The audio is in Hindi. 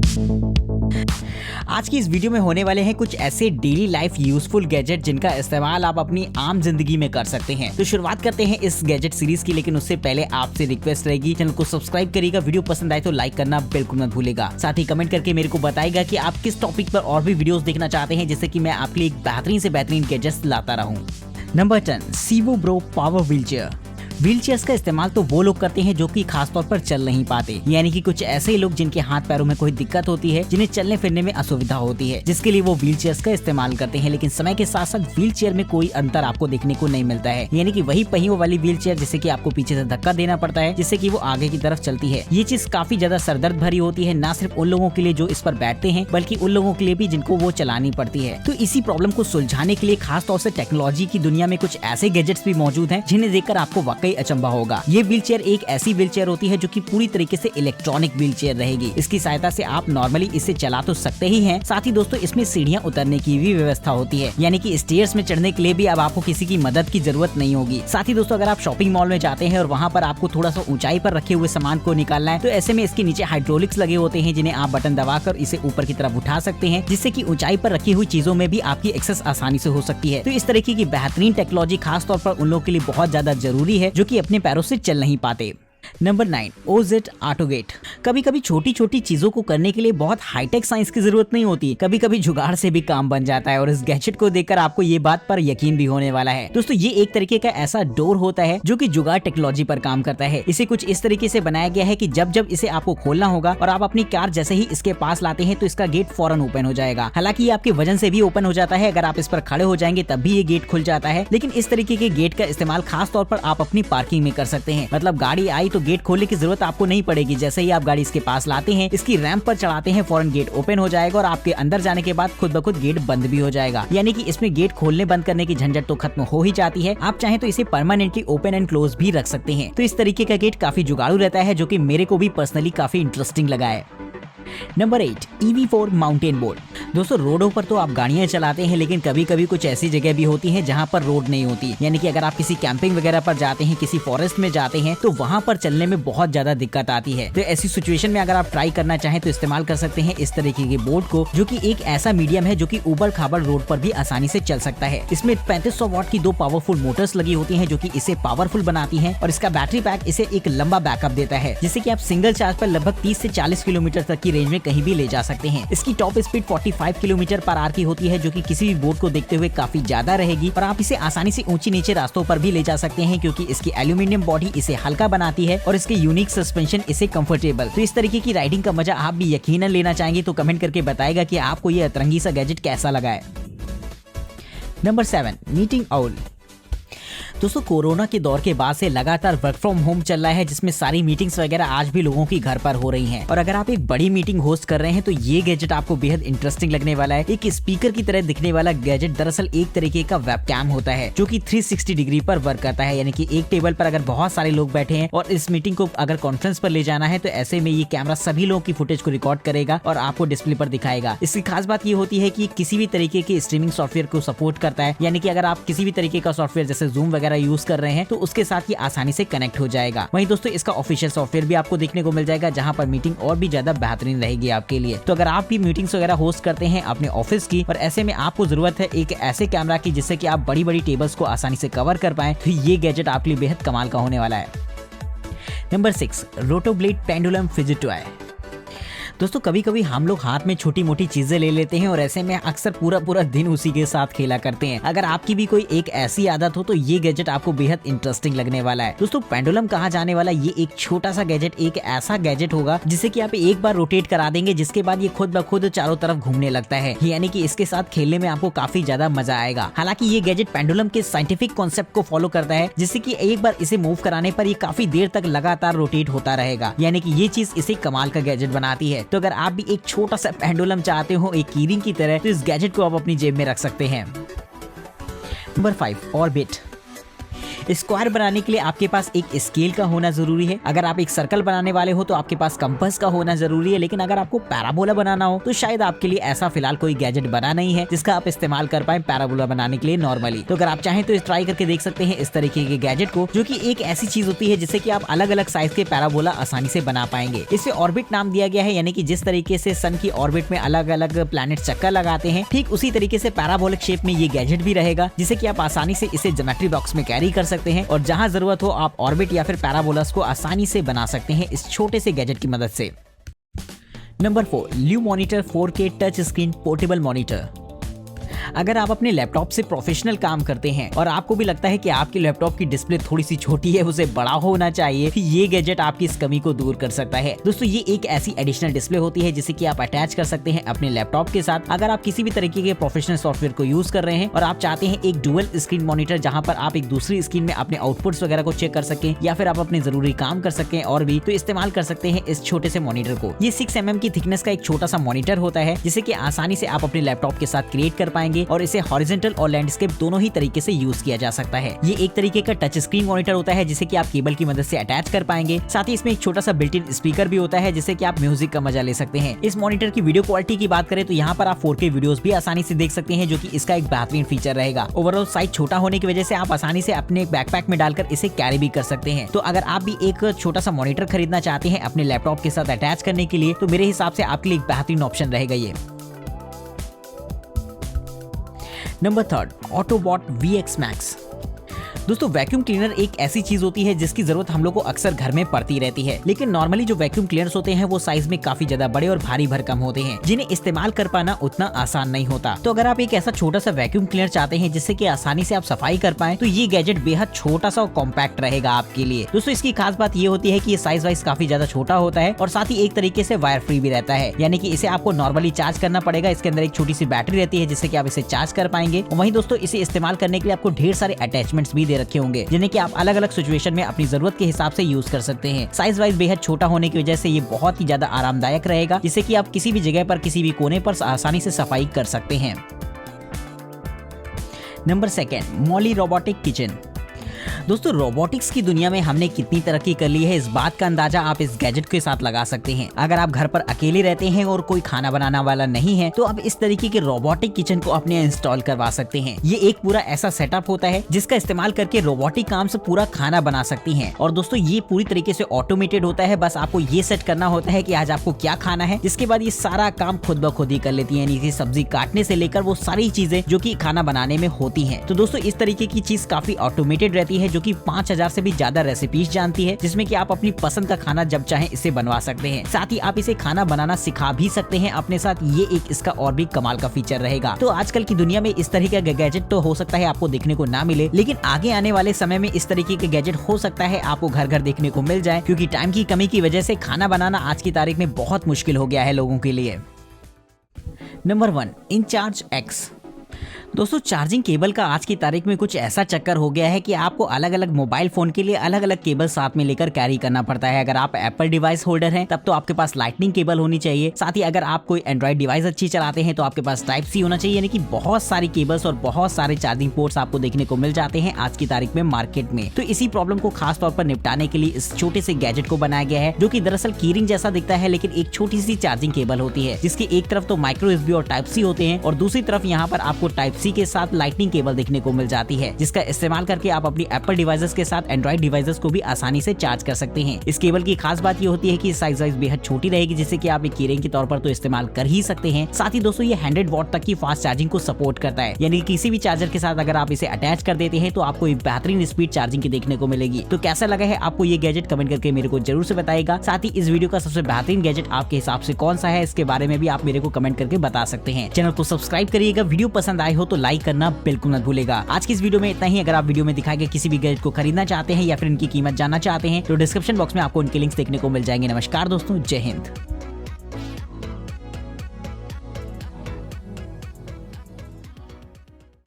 आज की इस वीडियो में होने वाले हैं कुछ ऐसे डेली लाइफ यूजफुल गैजेट जिनका इस्तेमाल आप अपनी आम जिंदगी में कर सकते हैं। तो शुरुआत करते हैं इस गैजेट सीरीज की, लेकिन उससे पहले आपसे रिक्वेस्ट रहेगी चैनल को सब्सक्राइब करिएगा, वीडियो पसंद आए तो लाइक करना बिल्कुल मत भूलेगा। साथ ही कमेंट करके मेरे को बताएगा कि आप किस टॉपिक पर और भी वीडियोस देखना चाहते हैं, जिससे कि मैं आपके लिए एक बेहतरीन से बेहतरीन गैजेट्स लाता रहूं। Number 10, सीवो bro power wheelchair. Wheelchairs का इस्तेमाल तो वो लोग करते हैं जो कि खास तौर पर चल नहीं पाते, यानी कि कुछ ऐसे लोग जिनके हाथ पैरों में कोई दिक्कत होती है, जिन्हें चलने फिरने में असुविधा होती है, जिसके लिए वो व्हीलचेयर्स का इस्तेमाल करते हैं। लेकिन समय के साथ साथ व्हीलचेयर में कोई अंतर आपको देखने को नहीं मिलता है, यानी कि वही पहियों वाली व्हीलचेयर जिससे कि आपको पीछे से धक्का देना पड़ता है जिससे कि वो आगे की तरफ चलती है। ये चीज काफी ज्यादा सरदर्द भरी होती है, ना सिर्फ उन लोगों के लिए जो इस पर बैठते हैं बल्कि उन लोगों के लिए भी जिनको वो चलानी पड़ती है। तो इसी प्रॉब्लम को सुलझाने के लिए खास तौर से टेक्नोलॉजी की दुनिया में कुछ ऐसे गैजेट्स भी मौजूद हैं जिन्हें देखकर आपको वाकई अचंभा होगा। ये व्हीलचेयर एक ऐसी व्हीलचेयर होती है जो कि पूरी तरीके से इलेक्ट्रॉनिक व्हीलचेयर रहेगी। इसकी सहायता से आप नॉर्मली इसे चला तो सकते ही हैं, साथ ही दोस्तों इसमें सीढ़ियां उतरने की भी व्यवस्था होती है, यानी कि स्टेयर्स में चढ़ने के लिए भी अब आपको किसी की मदद की जरूरत नहीं होगी। साथ ही दोस्तों अगर आप शॉपिंग मॉल में जाते हैं और वहाँ पर आपको थोड़ा सा ऊंचाई पर रखे हुए सामान को निकालना है, तो ऐसे में इसके नीचे हाइड्रोलिक्स लगे होते हैं जिन्हें आप बटन दबाकर इसे ऊपर की तरफ उठा सकते हैं, जिससे कि ऊंचाई पर रखी हुई चीजों में भी आपकी एक्सेस आसानी से हो सकती है। तो इस तरीके की बेहतरीन टेक्नोलॉजी खास तौर पर उन लोगों के लिए बहुत ज्यादा जरूरी है जो कि अपने पैरों से चल नहीं पाते। Number 9, OZ ऑटोगेट। कभी कभी छोटी छोटी चीजों को करने के लिए बहुत हाईटेक साइंस की जरूरत नहीं होती, कभी कभी जुगाड़ से भी काम बन जाता है और इस गैजेट को देखकर आपको ये बात पर यकीन भी होने वाला है। दोस्तों ये एक तरीके का ऐसा डोर होता है जो कि जुगाड़ टेक्नोलॉजी पर काम करता है। इसे कुछ इस तरीके से बनाया गया है कि जब जब इसे आपको खोलना होगा और आप अपनी कार जैसे ही इसके पास लाते हैं तो इसका गेट फौरन ओपन हो जाएगा। हालांकि ये आपके वजन से भी ओपन हो जाता है, अगर आप इस पर खड़े हो जाएंगे तब भी ये गेट खुल जाता है। लेकिन इस तरीके के गेट का इस्तेमाल खास तौर पर आप अपनी पार्किंग में कर सकते हैं। मतलब गाड़ी आई तो गेट खोलने की जरूरत आपको नहीं पड़ेगी, जैसे ही आप गाड़ी इसके पास लाते हैं, इसकी रैंप पर चढ़ाते हैं, फौरन गेट ओपन हो जाएगा और आपके अंदर जाने के बाद खुद ब खुद गेट बंद भी हो जाएगा। यानी कि इसमें गेट खोलने बंद करने की झंझट तो खत्म हो ही जाती है। आप चाहें तो इसे परमानेंटली ओपन एंड क्लोज भी रख सकते हैं। तो इस तरीके का गेट काफी जुगाड़ू रहता है, जो कि मेरे को भी पर्सनली काफी इंटरेस्टिंग लगा है। Number 8, EV4 mountain board. दोस्तों रोडों पर तो आप गाड़ियां चलाते हैं, लेकिन कभी कभी कुछ ऐसी जगह भी होती है जहां पर रोड नहीं होती, यानी कि अगर आप किसी कैंपिंग वगैरह पर जाते हैं, किसी फॉरेस्ट में जाते हैं, तो वहां पर चलने में बहुत ज्यादा दिक्कत आती है। तो ऐसी सिचुएशन में अगर आप ट्राई करना चाहें तो इस्तेमाल कर सकते हैं इस तरीके के बोर्ड को, जो कि एक ऐसा मीडियम है जो कि ऊबड़ खाबड़ रोड पर भी आसानी से चल सकता है। इसमें 3500 वाट की 2 पावरफुल मोटर्स लगी होती है जो कि इसे पावरफुल बनाती है, और इसका बैटरी पैक इसे एक लंबा बैकअप देता है, जिससे कि आप सिंगल चार्ज पर लगभग 30 से 40 किलोमीटर तक की रेंज में कहीं भी ले जा सकते हैं। इसकी top speed 45 kilometre per hour की होती है, जो कि किसी भी बोर्ड को देखते हुए काफी ज्यादा रहेगी, और आप इसे आसानी से ऊंची नीचे रास्तों पर भी ले जा सकते हैं, क्योंकि इसकी एल्यूमिनियम बॉडी इसे हल्का बनाती है और इसके यूनिक सस्पेंशन इसे कंफर्टेबल। तो इस तरीके की राइडिंग का मजा आप भी यकीनन लेना चाहेंगे तो कमेंट करके बताएगा कि आपको ये अतरंगी सा गैजेट कैसा लगा है। Number 7, meeting owl. दोस्तों कोरोना के दौर के बाद से लगातार वर्क फ्रॉम होम चल रहा है, जिसमें सारी मीटिंग्स वगैरह आज भी लोगों की घर पर हो रही हैं। और अगर आप एक बड़ी मीटिंग होस्ट कर रहे हैं तो ये गैजेट आपको बेहद इंटरेस्टिंग लगने वाला है। एक स्पीकर की तरह दिखने वाला गैजेट दरअसल एक तरीके का वेबकैम होता है, जो कि 360 डिग्री पर वर्क करता है। यानी कि एक टेबल पर अगर बहुत सारे लोग बैठे हैं और इस मीटिंग को अगर कॉन्फ्रेंस पर ले जाना है, तो ऐसे में ये कैमरा सभी लोगों की फुटेज को रिकॉर्ड करेगा और आपको डिस्प्ले पर दिखाएगा। इसकी खास बात ये होती है कि किसी भी तरीके के स्ट्रीमिंग सॉफ्टवेयर को सपोर्ट करता है, यानी कि अगर आप किसी भी तरीके का सॉफ्टवेयर जैसे जूम वगैरह यूज कर रहे हैं तो उसके साथ ये आसानी से कनेक्ट हो जाएगा। वहीं दोस्तों इसका ऑफिशियल सॉफ्टवेयर भी आपको देखने को मिल जाएगा, जहां पर मीटिंग और भी ज्यादा बेहतरीन रहेगी आपके लिए। तो अगर आप भी मीटिंग्स वगैरह होस्ट करते हैं अपने ऑफिस की, और ऐसे में आपको जरूरत है एक ऐसे कैमरा की जिससे कि आप बड़ी बड़ी टेबल्स को आसानी से कवर कर पाएं, तो ये गैजेट आपके लिए बेहद कमाल का होने वाला है। Number 6, rotoblade pendulum fidget toy. दोस्तों कभी कभी हम लोग हाथ में छोटी मोटी चीजें ले लेते हैं और ऐसे में अक्सर पूरा पूरा दिन उसी के साथ खेला करते हैं। अगर आपकी भी कोई एक ऐसी आदत हो तो ये गैजेट आपको बेहद इंटरेस्टिंग लगने वाला है। दोस्तों पेंडुलम कहा जाने वाला ये एक छोटा सा गैजेट एक ऐसा गैजेट होगा जिसे कि आप एक बार रोटेट करा देंगे, जिसके बाद ये खुद ब खुद चारों तरफ घूमने लगता है। यानी कि इसके साथ खेलने में आपको काफी ज्यादा मजा आएगा। हालांकि ये गैजेट पेंडुलम के साइंटिफिक कॉन्सेप्ट को फॉलो करता है, जिससे कि एक बार इसे मूव कराने पर ये काफी देर तक लगातार रोटेट होता रहेगा। यानी कि ये चीज इसे कमाल का गैजेट बनाती है। तो अगर आप भी एक छोटा सा पेंडुलम चाहते हो एक कीरिंग की तरह, तो इस गैजेट को आप अपनी जेब में रख सकते हैं। Number 5, orbit. स्क्वायर बनाने के लिए आपके पास एक स्केल का होना जरूरी है। अगर आप एक सर्कल बनाने वाले हो तो आपके पास कंपास का होना जरूरी है। लेकिन अगर आपको पैराबोला बनाना हो तो शायद आपके लिए ऐसा फिलहाल कोई गैजेट बना नहीं है जिसका आप इस्तेमाल कर पाए पैराबोला बनाने के लिए नॉर्मली। तो अगर आप चाहें तो ट्राई करके देख सकते हैं इस तरीके के गैजेट को, जो कि एक ऐसी चीज होती है जिससे कि आप अलग अलग साइज के पैराबोला आसानी से बना पाएंगे। इसे ऑर्बिट नाम दिया गया है, यानी कि जिस तरीके से सन की ऑर्बिट में अलग अलग प्लैनेट चक्कर लगाते हैं, ठीक उसी तरीके से पैराबोलिक शेप में ये गैजेट भी रहेगा, जिसे कि आप आसानी से इसे ज्योमेट्री बॉक्स में कैरी कर सकते हैं और जहां जरूरत हो आप ऑर्बिट या फिर पैराबोलास को आसानी से बना सकते हैं इस छोटे से गैजेट की मदद से। नंबर 4, ल्यू monitor 4K touch screen portable monitor. अगर आप अपने लैपटॉप से प्रोफेशनल काम करते हैं और आपको भी लगता है कि आपके लैपटॉप की डिस्प्ले थोड़ी सी छोटी है, उसे बड़ा होना चाहिए, तो ये गैजेट आपकी इस कमी को दूर कर सकता है। दोस्तों ये एक ऐसी एडिशनल डिस्प्ले होती है जिसे कि आप अटैच कर सकते हैं अपने लैपटॉप के साथ। अगर आप किसी भी तरीके के प्रोफेशनल सॉफ्टवेयर को यूज कर रहे हैं और आप चाहते हैं एक डुअल स्क्रीन मॉनिटर जहां पर आप एक दूसरी स्क्रीन में अपने आउटपुट्स वगैरह को चेक कर सकें या फिर आप अपने जरूरी काम कर सकें और भी, तो इस्तेमाल कर सकते हैं इस छोटे से मॉनिटर को। ये 6 mm की थिकनेस का एक छोटा सा मॉनिटर होता है जिसे कि आसानी से आप अपने लैपटॉप के साथ क्रिएट कर पाएंगे और इसे हॉरिजॉन्टल और लैंडस्केप दोनों ही तरीके से यूज किया जा सकता है। ये एक तरीके का टच स्क्रीन मॉनिटर होता है जिसे कि आप केबल की मदद से अटैच कर पाएंगे। साथ ही इसमें एक छोटा सा बिल्ट इन स्पीकर भी होता है जिससे कि आप म्यूजिक का मजा ले सकते हैं। इस मॉनिटर की वीडियो क्वालिटी की बात करें तो यहाँ पर आप 4K वीडियोस भी आसानी से देख सकते हैं, जो कि इसका एक बेहतरीन फीचर रहेगा। ओवरऑल साइज छोटा होने की वजह से आप आसानी से अपने बैकपैक में डालकर इसे कैरी भी कर सकते हैं। तो अगर आप भी एक छोटा सा मॉनिटर खरीदना चाहते हैं अपने लैपटॉप के साथ अटैच करने के लिए, तो मेरे हिसाब से आपके लिए एक बेहतरीन ऑप्शन रहेगा ये। Number 3, ऑटोबॉट VX Max। दोस्तों वैक्यूम क्लीनर एक ऐसी चीज होती है जिसकी जरूरत हम लोग को अक्सर घर में पड़ती रहती है, लेकिन नॉर्मली जो वैक्यूम क्लीनर्स होते हैं वो साइज में काफी ज्यादा बड़े और भारी भरकम होते हैं, जिन्हें इस्तेमाल कर पाना उतना आसान नहीं होता। तो अगर आप एक ऐसा छोटा सा वैक्यूम क्लीनर चाहते हैं जिससे कि आसानी से आप सफाई कर पाए, तो ये गैजेट बेहद छोटा सा और कॉम्पैक्ट रहेगा आपके लिए। दोस्तों इसकी खास बात ये होती है कि ये साइज वाइज काफी ज्यादा छोटा होता है और साथ ही एक तरीके से वायर फ्री भी रहता है, यानी कि इसे आपको नॉर्मली चार्ज करना पड़ेगा। इसके अंदर एक छोटी सी बैटरी रहती है जिससे कि आप इसे चार्ज कर पाएंगे। वहीं दोस्तों इसे इस्तेमाल करने के लिए आपको ढेर सारे अटैचमेंट्स भी दे रखे होंगे, जिन्हें आप अलग अलग सिचुएशन में अपनी जरूरत के हिसाब से यूज कर सकते हैं। साइज वाइज बेहद छोटा होने की वजह से ये बहुत ही ज्यादा आरामदायक रहेगा, जिससे कि आप किसी भी जगह पर किसी भी कोने पर आसानी से सफाई कर सकते हैं। Number 2, Molly robotic kitchen. दोस्तों रोबोटिक्स की दुनिया में हमने कितनी तरक्की कर ली है, इस बात का अंदाजा आप इस गैजेट के साथ लगा सकते हैं। अगर आप घर पर अकेले रहते हैं और कोई खाना बनाने वाला नहीं है, तो आप इस तरीके के रोबोटिक किचन को अपने इंस्टॉल करवा सकते हैं। ये एक पूरा ऐसा सेटअप होता है जिसका इस्तेमाल करके रोबोटिक काम से पूरा खाना बना सकती हैं। और दोस्तों ये पूरी तरीके से ऑटोमेटेड होता है, बस आपको ये सेट करना होता है कि आज आपको क्या खाना है, जिसके बाद ये सारा काम खुद ब खुद ही कर लेती है, यानी सब्जी काटने से लेकर वो सारी चीजें जो कि खाना बनाने में होती हैं। तो दोस्तों इस तरीके की चीज काफी ऑटोमेटेड रहती है, जो कि 5000 से भी ज्यादा रेसिपीज जानती है, जिसमें कि आप अपनी पसंद का खाना जब चाहें इसे बनवा सकते हैं। साथ ही आप इसे खाना बनाना सिखा भी सकते हैं अपने साथ। ये एक इसका और भी कमाल का फीचर रहेगा। तो आजकल की दुनिया में इस तरीके का गैजेट तो हो सकता है आपको देखने को ना मिले, लेकिन आगे आने वाले समय में इस तरीके के गैजेट हो सकता है आपको घर घर देखने को मिल जाए, क्योंकि टाइम की कमी की वजह से खाना बनाना आज की तारीख में बहुत मुश्किल हो गया है लोगों के लिए। Number 1, InCharge X। दोस्तों चार्जिंग केबल का आज की तारीख में कुछ ऐसा चक्कर हो गया है कि आपको अलग अलग मोबाइल फोन के लिए अलग अलग केबल साथ में लेकर कैरी करना पड़ता है। अगर आप एप्पल डिवाइस होल्डर हैं तब तो आपके पास लाइटनिंग केबल होनी चाहिए। साथ ही अगर आप कोई एंड्रॉइड डिवाइस अच्छी चलाते हैं तो आपके पास टाइप सी होना चाहिए, यानी कि बहुत सारी केबल्स और बहुत सारे चार्जिंग पोर्ट्स आपको देखने को मिल जाते हैं आज की तारीख में मार्केट में। तो इसी प्रॉब्लम को खास तौर पर निपटाने के लिए इस छोटे से गैजेट को बनाया गया है, जो कि दरअसल कीरिंग जैसा दिखता है, लेकिन एक छोटी सी चार्जिंग केबल होती है, जिसकी एक तरफ तो माइक्रो USB और टाइप सी होते हैं और दूसरी तरफ यहाँ पर आपको टाइप सी के साथ लाइटनिंग केबल देखने को मिल जाती है, जिसका इस्तेमाल करके आप अपनी एप्पल डिवाइसेस के साथ एंड्रॉइड डिवाइसेस को भी आसानी से चार्ज कर सकते हैं। इस केबल की खास बात ये होती है कि साइज वाइज बेहद छोटी रहेगी, जिससे कि आप एक कीरिंग के तौर पर तो इस्तेमाल कर ही सकते हैं। साथ ही दोस्तों ये 100 वॉट तक की फास्ट चार्जिंग को सपोर्ट करता है, यानी किसी भी चार्जर के साथ अगर आप इसे अटैच कर देते हैं तो आपको एक बेहतरीन स्पीड चार्जिंग की देखने को मिलेगी। तो कैसा लगा है आपको ये गैजेट, कमेंट करके मेरे को जरूर से बताएगा। साथ ही इस वीडियो का सबसे बेहतरीन गैजेट आपके हिसाब से कौन सा है, इसके बारे में भी आप मेरे को कमेंट करके बता सकते हैं। चैनल को सब्सक्राइब करिएगा, वीडियो पसंद आए हो तो लाइक करना बिल्कुल मत भूलेगा। आज की इस वीडियो में इतना ही। अगर आप वीडियो में दिखाए गए किसी भी गैजेट को खरीदना चाहते हैं या फिर इनकी कीमत जानना चाहते हैं तो डिस्क्रिप्शन बॉक्स में आपको उनके लिंक्स देखने को मिल जाएंगे। नमस्कार दोस्तों, जय हिंद।